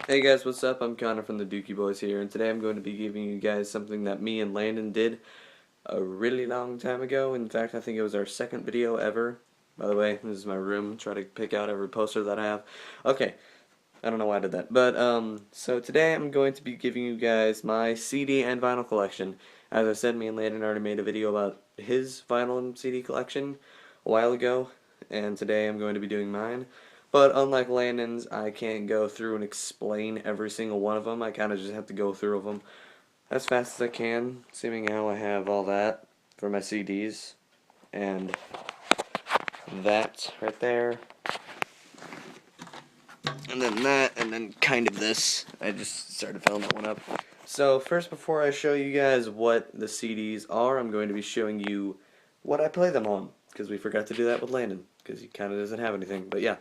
Hey guys, what's up? I'm Connor from the Dookie Boys here, and today I'm going to be giving you guys something that me and Landon did a really long time ago. In fact, I think it was our second video ever. By the way, this is my room. Try to pick out every poster that I have. Okay, I don't know why I did that. But, so today I'm going to be giving you guys my CD and vinyl collection. As I said, me and Landon already made a video about his vinyl and CD collection a while ago, and today I'm going to be doing mine. But unlike Landon's, I can't go through and explain every single one of them. I kind of just have to go through them as fast as I can, seeing how I have all that for my CDs. And that right there. And then that, and then kind of this. I just started filling that one up. So first, before I show you guys what the CDs are, I'm going to be showing you what I play them on. Because we forgot to do that with Landon, because he kind of doesn't have anything. But yeah.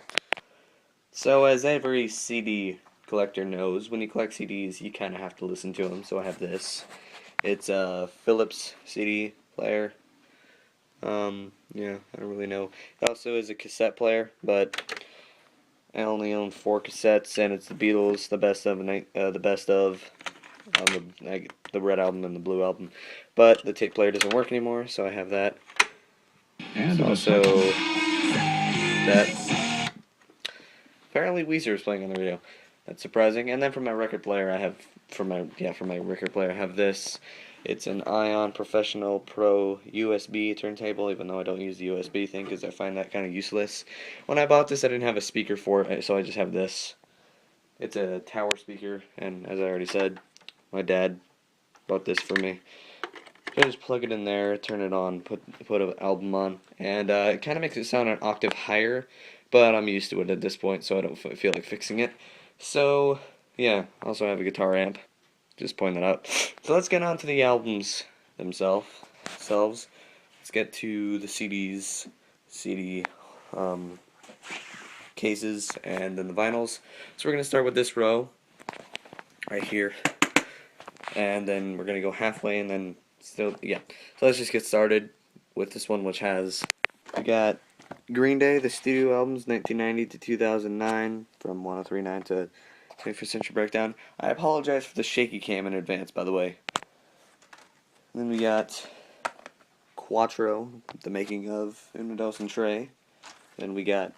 So as every CD collector knows, when you collect CDs, you kind of have to listen to them. So I have this. It's a Philips CD player. Yeah, I don't really know. It also is a cassette player, but I only own 4 cassettes, and it's the Beatles, the best of, the Red Album and the Blue Album. But the tape player doesn't work anymore, so I have that. And also that. Apparently Weezer is playing on the radio. That's surprising. And then for my record player, I have this. It's an Ion Professional Pro USB turntable, even though I don't use the USB thing because I find that kind of useless. When I bought this, I didn't have a speaker for it, so I just have this. It's a tower speaker, and as I already said, my dad bought this for me. So I just plug it in there, turn it on, put an album on, and it kind of makes it sound an octave higher, but I'm used to it at this point, so I don't feel like fixing it. So, yeah, also I have a guitar amp. Just point that out. So let's get on to the albums themselves. Let's get to the CD cases, and then the vinyls. So we're going to start with this row right here, and then we're going to go halfway, and then still, yeah. So let's just get started with this one, which has, we got Green Day, the studio albums, 1990 to 2009, from 1039 to 21st Century Breakdown. I apologize for the shaky cam in advance, by the way. And then we got Quattro, the making of Una Dos and Trey. Then we got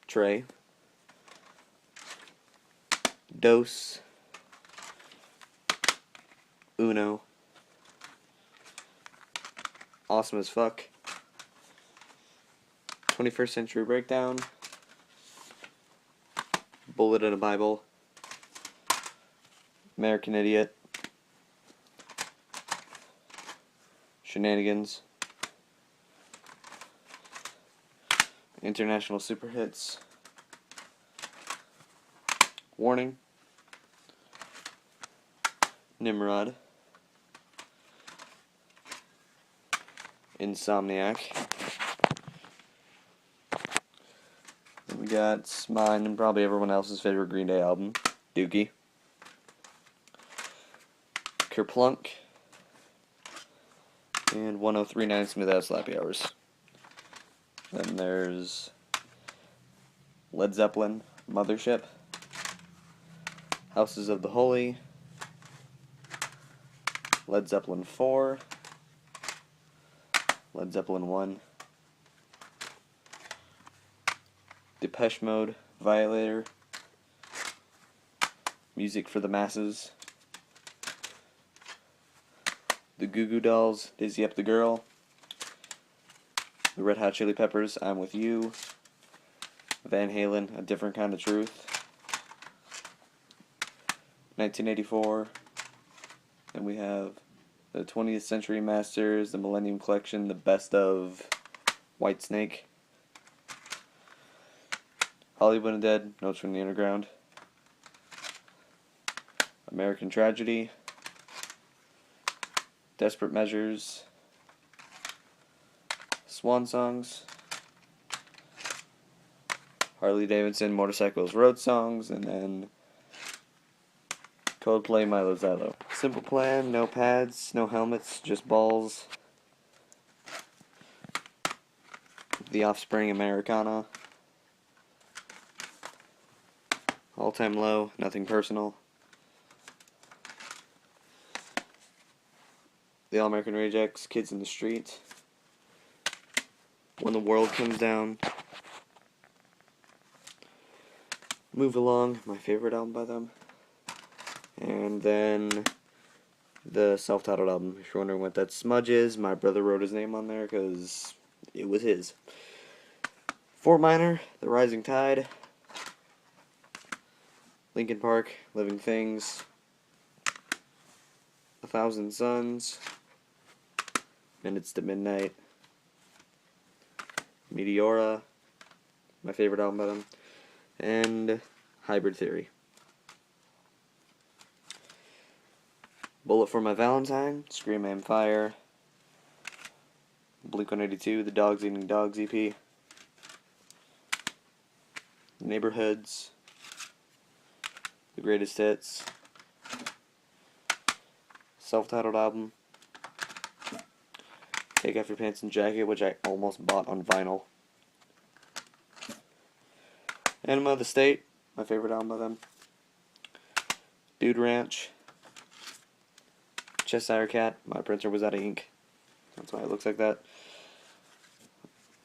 Trey, Dos, Uno, Awesome as Fuck, 21st Century Breakdown, Bullet in a Bible, American Idiot, Shenanigans, International Super Hits, Warning, Nimrod, Insomniac. Then we got mine and probably everyone else's favorite Green Day album, Dookie, Kerplunk, and 1039 Smooth Out Slappy Hours. Then there's Led Zeppelin, Mothership, Houses of the Holy, Led Zeppelin 4, Led Zeppelin 1, Depeche Mode, Violator, Music for the Masses, the Goo Goo Dolls, Dizzy Up the Girl, the Red Hot Chili Peppers, I'm With You, Van Halen, A Different Kind of Truth, 1984, and we have the 20th Century Masters, the Millennium Collection, the Best of Whitesnake, Hollywood Undead, Notes from the Underground, American Tragedy, Desperate Measures, Swan Songs, Harley Davidson Motorcycles Road Songs, and then Coldplay Milo Xylo. Simple Plan, no pads, no helmets, just balls. The Offspring Americana. All Time Low, Nothing Personal. The All American Rejects, Kids in the Street. When the World Comes Down. Move Along, my favorite album by them. And then the self-titled album. If you're wondering what that smudge is, my brother wrote his name on there because it was his. Fort Minor, The Rising Tide. Linkin Park, Living Things. 1,000 Suns. Minutes to Midnight. Meteora, my favorite album by them. And Hybrid Theory. Bullet for My Valentine, Scream Aim Fire. Blink-182, The Dogs Eating Dogs EP. Neighborhoods. The Greatest Hits. Self-titled album. Take Off Your Pants and Jacket, which I almost bought on vinyl. Enema of the State, my favorite album by them. Dude Ranch. Cheshire Cat, my printer was out of ink. That's why it looks like that.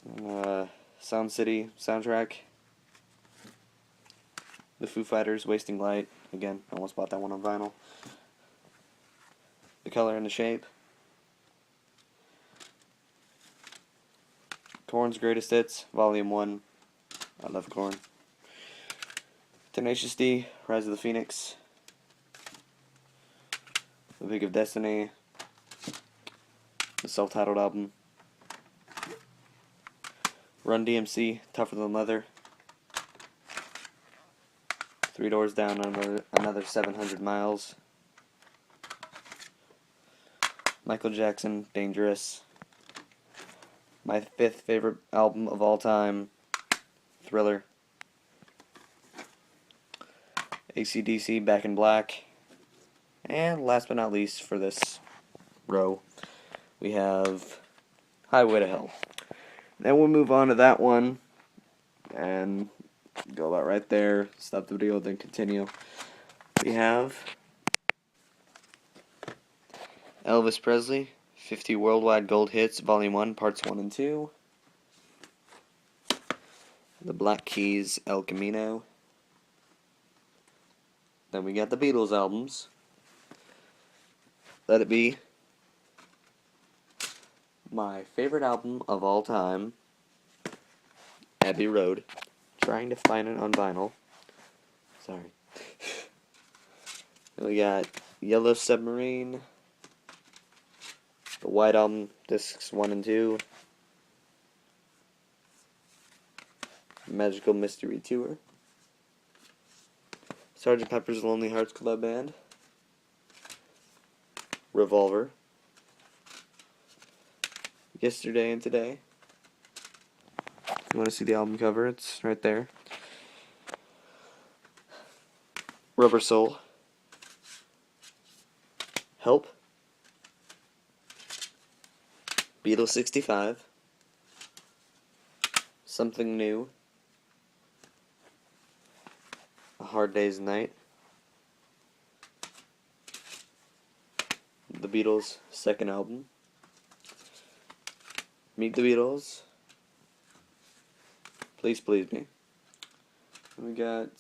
And, Sound City soundtrack. The Foo Fighters, Wasting Light. Again, I almost bought that one on vinyl. The Color and the Shape. Korn's Greatest Hits, Volume 1. I love Korn. Tenacious D, Rise of the Phoenix. The Pick of Destiny. The self-titled album. Run DMC, Tougher Than Leather. 3 Doors Down, another 700 Miles. Michael Jackson, Dangerous. My 5th favorite album of all time, Thriller. AC/DC, Back in Black. And last but not least for this row, we have Highway to Hell. Then we'll move on to that one and go about right there, stop the video, then continue. We have Elvis Presley, 50 Worldwide Gold Hits, Volume 1, Parts 1 and 2. The Black Keys, El Camino. Then we got the Beatles albums. Let It Be. My favorite album of all time, Abbey Road. Trying to find it on vinyl. Sorry. Then we got Yellow Submarine. The White Album, Discs 1 and 2. Magical Mystery Tour. Sgt. Pepper's Lonely Hearts Club Band. Revolver. Yesterday and Today. If you want to see the album cover, it's right there. Rubber Soul. Help. Beatles 65. Something New. A Hard Day's Night. The Beatles' second album. Meet the Beatles. Please Please Me. We got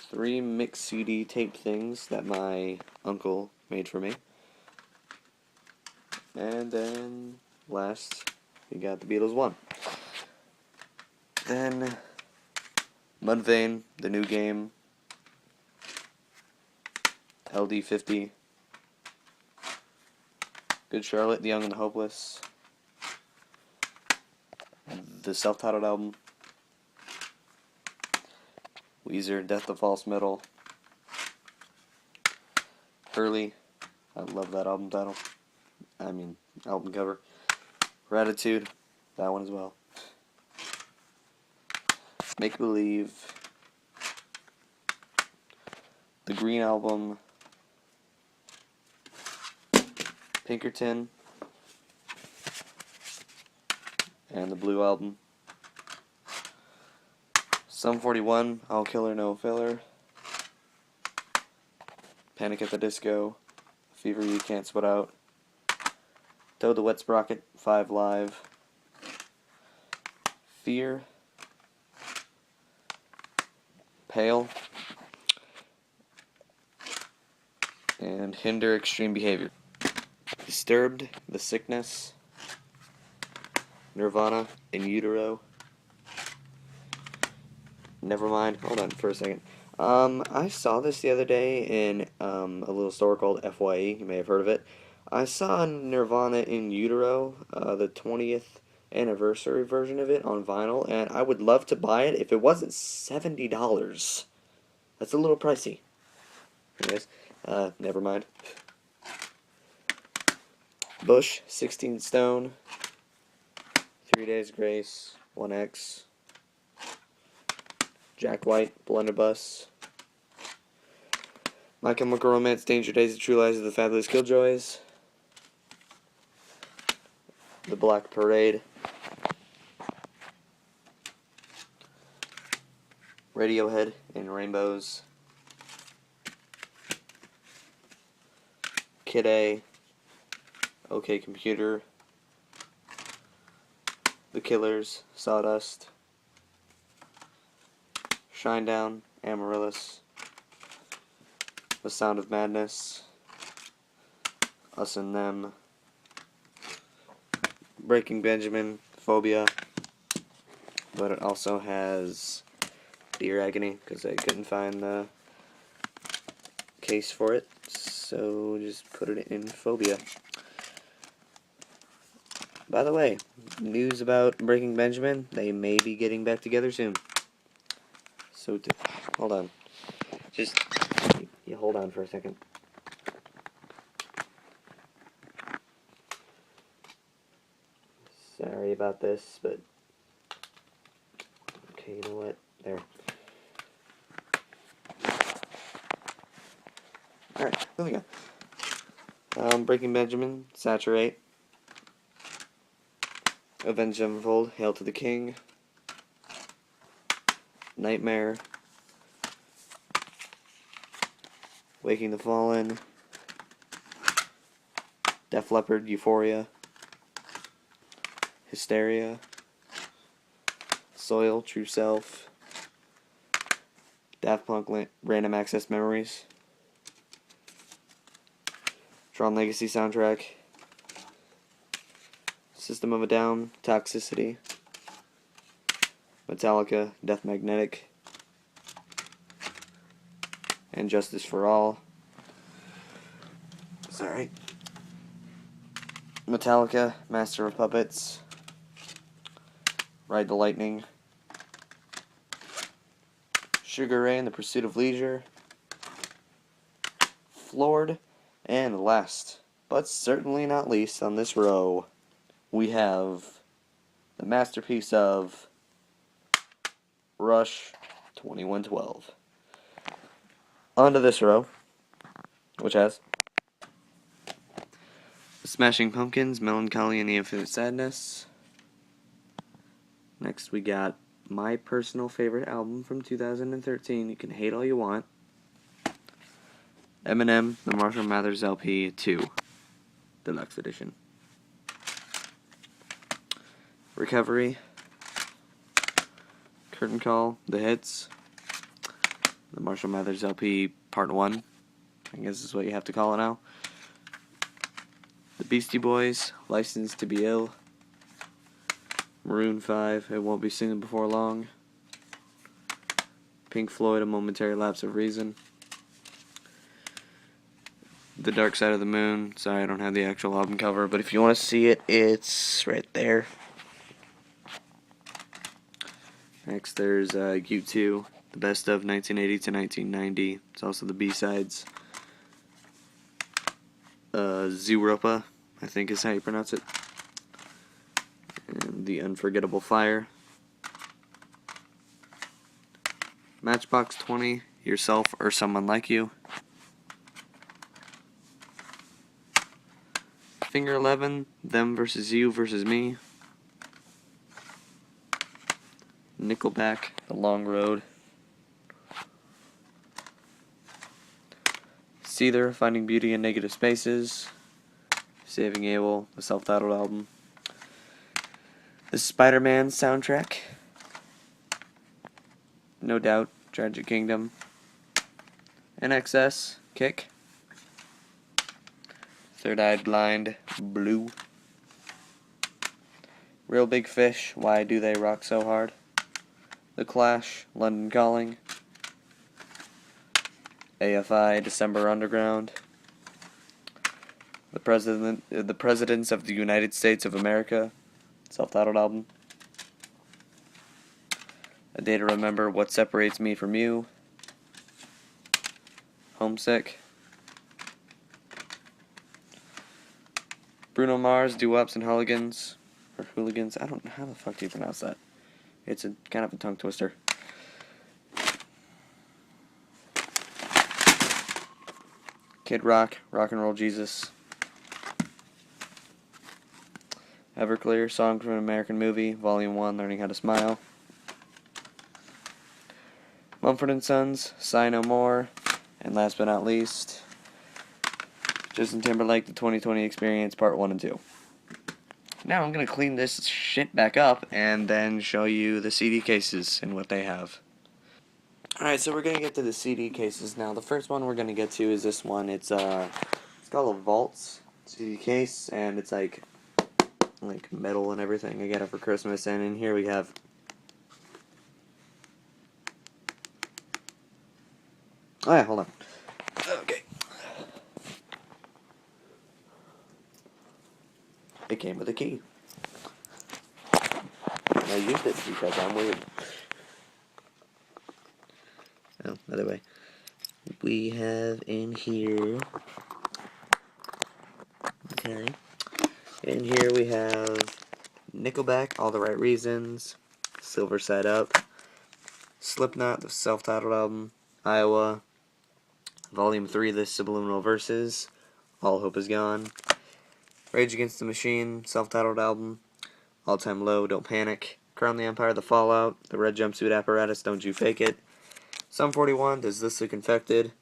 3 mix CD tape things that my uncle made for me. And then last, we got the Beatles 1. Then Mudvayne, The New Game. LD50. Good Charlotte, The Young and the Hopeless. The self-titled album. Weezer, Death of False Metal. Hurley. I love that album title. Album cover. Gratitude. That one as well. Make Believe. The Green Album. Pinkerton. And the Blue Album. Sum 41, All Killer No Filler, Panic at the Disco, Fever You Can't Sweat Out, Toad the Wet Sprocket 5 Live, Fear, Pale, and Hinder Extreme Behavior. Disturbed, The Sickness, Nirvana, In Utero, Nevermind. Hold on for a second. I saw this the other day in a little store called FYE. You may have heard of it. I saw Nirvana In Utero, the 20th anniversary version of it on vinyl, and I would love to buy it if it wasn't $70. That's a little pricey. Anyways, never mind. Bush, 16 Stone, 3 Days Grace, 1X, Jack White, Blunderbuss, My Chemical Romance, Danger Days, The True Lies of the Fabulous Killjoys, The Black Parade, Radiohead in Rainbows, Kid A, OK Computer, The Killers, Sawdust, Shinedown, Amaryllis, The Sound of Madness, Us and Them, Breaking Benjamin, Phobia, but it also has Dear Agony, because I couldn't find the case for it, so just put it in Phobia. By the way, news about Breaking Benjamin, they may be getting back together soon. So, hold on. Just, you hold on for a second. Sorry about this, but, okay, you know what, there. Alright, moving on. Breaking Benjamin, Saturate, Avenged Sevenfold, Hail to the King, Nightmare, Waking the Fallen, Def Leppard, Euphoria, Hysteria, Soil, True Self, Daft Punk, Random Access Memories, Tron Legacy soundtrack, System of a Down, Toxicity, Metallica, Death Magnetic, and Justice for All. Sorry. Metallica, Master of Puppets, Ride the Lightning, Sugar Ray and the Pursuit of Leisure, Floored, and last, but certainly not least on this row, we have the masterpiece of Rush 2112. On to this row, which has Smashing Pumpkins, Melancholy and the Infinite Sadness. Next we got my personal favorite album from 2013. You can hate all you want. Eminem, the Marshall Mathers LP 2, Deluxe Edition. Recovery, Curtain Call, The Hits, the Marshall Mathers LP Part 1, I guess is what you have to call it now. The Beastie Boys, License to Be Ill. Maroon 5, It Won't Be Singing Before Long. Pink Floyd, A Momentary Lapse of Reason. The Dark Side of the Moon. Sorry, I don't have the actual album cover, but if you want to see it, it's right there. Next, there's U2, The Best of 1980 to 1990. It's also the B-sides. Zooropa, I think is how you pronounce it. And The Unforgettable Fire. Matchbox 20, Yourself or Someone Like You. Finger 11, Them versus You versus Me. Nickelback, The Long Road. Seether, Finding Beauty in Negative Spaces. Saving Abel, the self-titled album. The Spider-Man soundtrack. No Doubt, Tragic Kingdom. NXS, Kick. Third Eyed Blind, Blue. Real Big Fish, Why Do They Rock So Hard? The Clash, London Calling. AFI, December Underground. The Presidents of the United States of America, self-titled album. A Day to Remember, What Separates Me From You. Homesick. Bruno Mars, Doo-Wops and Hooligans. Or Hooligans, I don't know, how the fuck do you pronounce that? It's a kind of a tongue twister. Kid Rock, Rock and Roll Jesus. Everclear, Song from an American Movie, Volume 1, Learning How to Smile. Mumford & Sons, Sigh No More. And last but not least, Justin Timberlake, The 2020 Experience, Part 1 and 2. Now I'm going to clean this shit back up and then show you the CD cases and what they have. Alright, so we're going to get to the CD cases now. The first one we're going to get to is this one. It's called a Vaults CD case, and it's like metal and everything. I got it for Christmas, and in here we have oh yeah, hold on. Okay. It came with a key. I used it because I'm weird. Oh, by the way, we have in here, okay, in here we have Nickelback, All the Right Reasons, Silver Side Up, Slipknot, the self-titled album, Iowa, Volume 3, The Subliminal Verses, All Hope Is Gone, Rage Against the Machine, self-titled album, All Time Low, Don't Panic, Crown the Empire, The Fallout, The Red Jumpsuit Apparatus, Don't You Fake It, Sum 41, Does This Look Infected,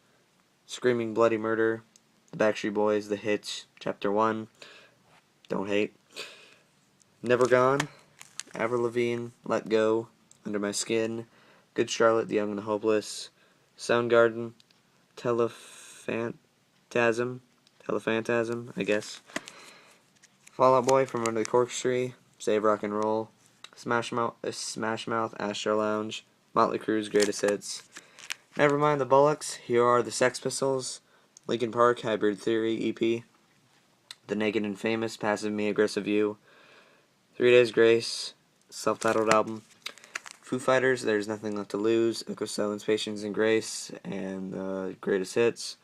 Screaming Bloody Murder, The Backstreet Boys, The Hitch, Chapter 1, Don't Hate, Never Gone, Avril Lavigne, Let Go, Under My Skin, Good Charlotte, The Young and the Hopeless, Soundgarden, Telephantasm, I guess, Fall Out Boy, From Under the Corkscrew, Save Rock and Roll, Smash Mouth, Astro Lounge, Motley Crue's Greatest Hits, Nevermind the Bollocks, Here Are the Sex Pistols, Linkin Park, Hybrid Theory EP, The Naked and Famous, Passive Me, Aggressive You, 3 Days Grace, self-titled album, Foo Fighters, There's Nothing Left to Lose, Echo Silence, Patience and Grace, and Greatest Hits,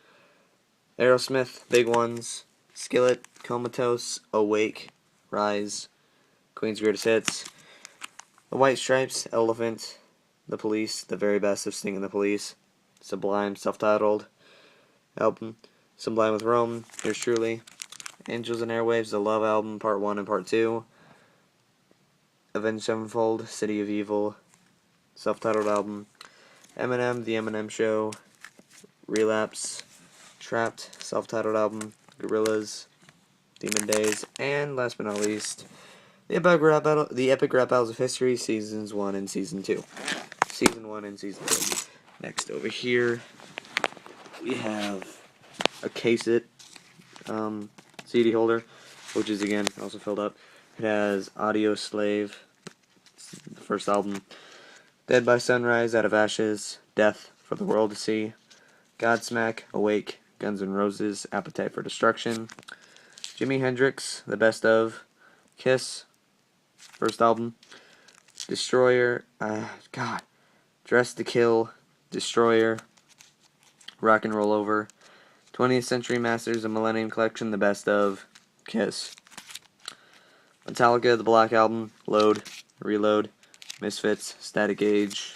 Aerosmith, Big Ones, Skillet, Comatose, Awake, Rise, Queen's Greatest Hits, The White Stripes, Elephant, The Police, The Very Best of Sting and the Police, Sublime, self-titled album, Sublime with Rome, Yours Truly, Angels and Airwaves, The Love Album, Part 1 and Part 2, Avenged Sevenfold, City of Evil, self-titled album, Eminem, The Eminem Show, Relapse, Trapped, self-titled album, Gorillaz, Demon Days, and last but not least, the Epic Rap Battles of History, Seasons 1 and Season 2. Season 1 and Season 2. Next, over here, we have a Case-It CD holder, which is, again, also filled up. It has Audio Slave, the first album, Dead by Sunrise, Out of Ashes, Death for the World to See, Godsmack, Awake, Guns N' Roses, Appetite for Destruction, Jimi Hendrix, The Best Of, Kiss, first album, Destroyer, Dress to Kill, Destroyer, Rock and Roll Over, 20th Century Masters, The Millennium Collection, The Best Of, Kiss, Metallica, The Black Album, Load, Reload, Misfits, Static Age,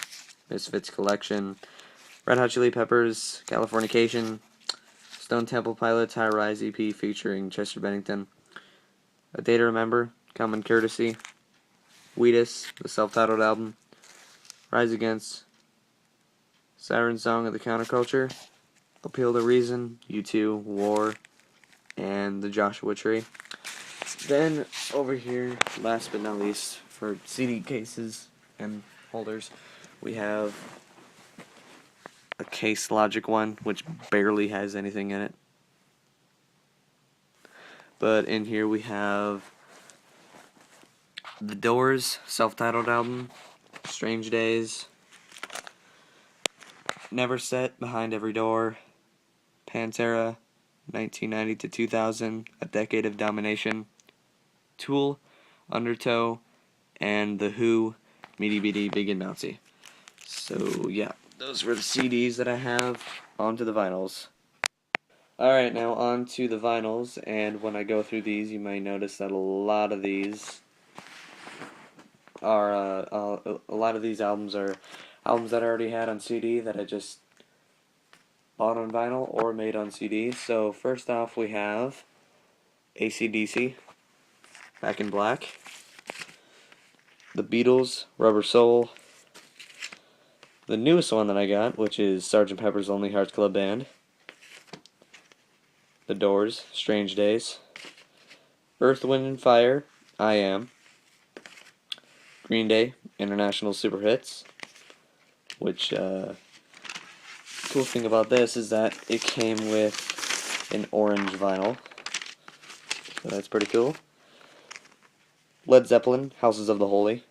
Misfits Collection, Red Hot Chili Peppers, Californication, Stone Temple Pilots, High Rise EP featuring Chester Bennington, A Day to Remember, Common Courtesy, Wheatus, the self-titled album, Rise Against, Siren Song of the Counterculture, Appeal to Reason, U2, War, and the Joshua Tree. Then over here, last but not least, for CD cases and holders, we have a Case Logic one, which barely has anything in it. But in here we have The Doors self-titled album, Strange Days, Never Set, Behind Every Door, Pantera, 1990 to 2000, A Decade of Domination, Tool, Undertow, and The Who, Meaty Beaty, Big and Bouncy. So yeah, those were the CDs that I have. On to the vinyls. Alright, now on to the vinyls, and when I go through these, you may notice that a lot of these are, a lot of these albums are albums that I already had on CD that I just bought on vinyl or made on CD. So first off we have AC/DC, Back in Black, The Beatles, Rubber Soul, the newest one that I got, which is Sgt. Pepper's Lonely Hearts Club Band, The Doors, Strange Days, Earth, Wind and Fire, I Am, Green Day, International Super Hits, which, cool thing about this is that it came with an orange vinyl, so that's pretty cool. Led Zeppelin, Houses of the Holy,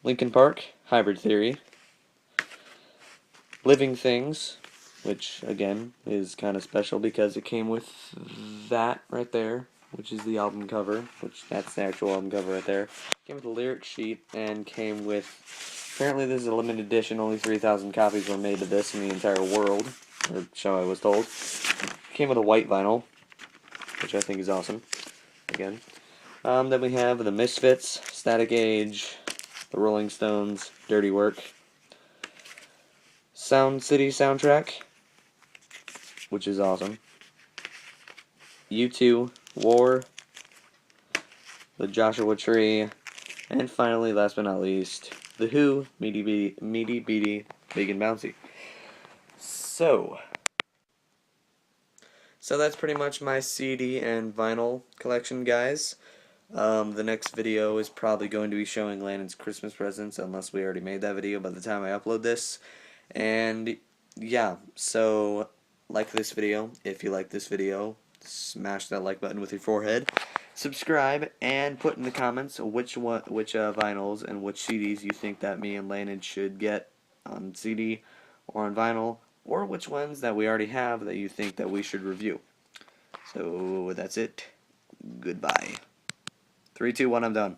Linkin Park, Hybrid Theory, Living Things, which again is kind of special because it came with that right there, which is the album cover, which that's the actual album cover right there. Came with a lyric sheet and came with, apparently this is a limited edition, only 3,000 copies were made of this in the entire world, or so I was told. Came with a white vinyl, which I think is awesome, again. Then we have the Misfits, Static Age, the Rolling Stones, Dirty Work, Sound City soundtrack, which is awesome, U2, War, the Joshua Tree, and finally, last but not least, The Who, Meaty Beaty, Big and Bouncy. So that's pretty much my CD and vinyl collection, guys. The next video is probably going to be showing Landon's Christmas presents, unless we already made that video by the time I upload this. And yeah, so like this video. If you like this video, smash that like button with your forehead. Subscribe and put in the comments which vinyls and which CDs you think that me and Landon should get on CD or on vinyl, or which ones that we already have that you think that we should review. So that's it. Goodbye. 3, 2, 1, I'm done.